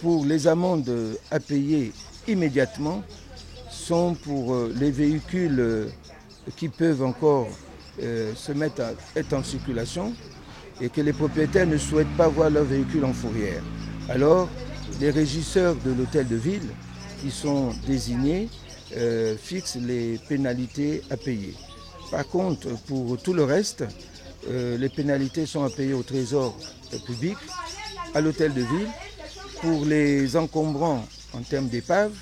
Pour les amendes à payer immédiatement sont pour les véhicules qui peuvent encore se mettre à être en circulation et que les propriétaires ne souhaitent pas voir leur véhicule en fourrière. Alors, les régisseurs de l'hôtel de ville qui sont désignés fixent les pénalités à payer. Par contre, pour tout le reste, les pénalités sont à payer au trésor public, à l'hôtel de ville, pour les encombrants en termes d'épave,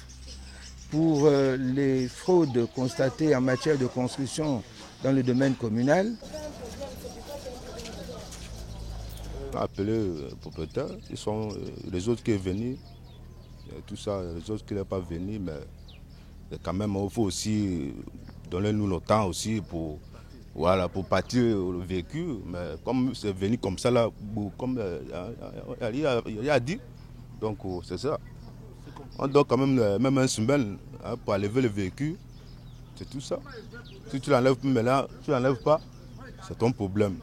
pour les fraudes constatées en matière de construction dans le domaine communal. Appeler les propriétaires, ils sont les autres qui sont venus, tout ça, les autres qui ne sont pas venus, mais quand même, il faut aussi donner nous le temps aussi pour, voilà, pour partir le véhicule. Mais comme c'est venu comme ça, là, comme il a dit, donc c'est ça. On doit quand même une semaine pour enlever le véhicule, c'est tout ça. Si tu l'enlèves maintenant, tu ne l'enlèves pas, c'est ton problème.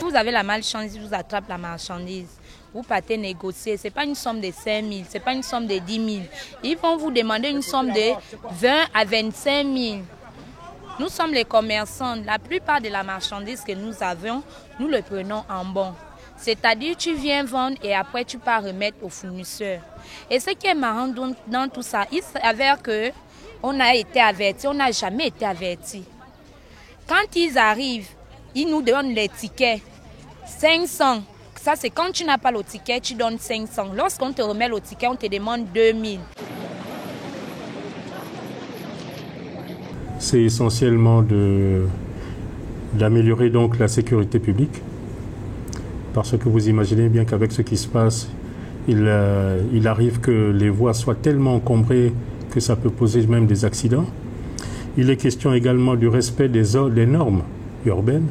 Vous avez la malchance, vous attrapez la marchandise. Vous partez négocier. Ce n'est pas une somme de 5 000, ce n'est pas une somme de 10 000. Ils vont vous demander une somme de 20 à 25 000. Nous sommes les commerçants. La plupart de la marchandise que nous avons, nous le prenons en bon. C'est-à-dire tu viens vendre et après tu pars remettre au fournisseur. Et ce qui est marrant dans tout ça, il s'avère qu'on a été averti, on n'a jamais été averti. Quand ils arrivent, ils nous donnent les tickets. 500. Ça, c'est quand tu n'as pas le ticket, tu donnes 500. Lorsqu'on te remet le ticket, on te demande 2000. C'est essentiellement d'améliorer donc la sécurité publique. Parce que vous imaginez bien qu'avec ce qui se passe, il arrive que les voies soient tellement encombrées que ça peut poser même des accidents. Il est question également du respect des normes urbaines.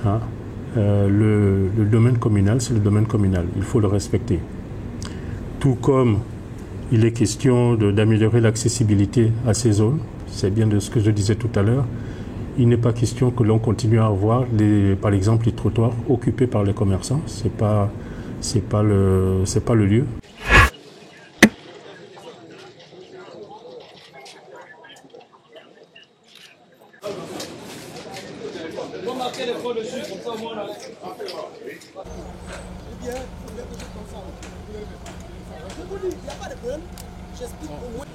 Hein. Le domaine communal, c'est le domaine communal. Il faut le respecter. Tout comme il est question d'améliorer l'accessibilité à ces zones. C'est bien de ce que je disais tout à l'heure. Il n'est pas question que l'on continue à avoir, par exemple, les trottoirs occupés par les commerçants. C'est pas le lieu. J'explique au moins.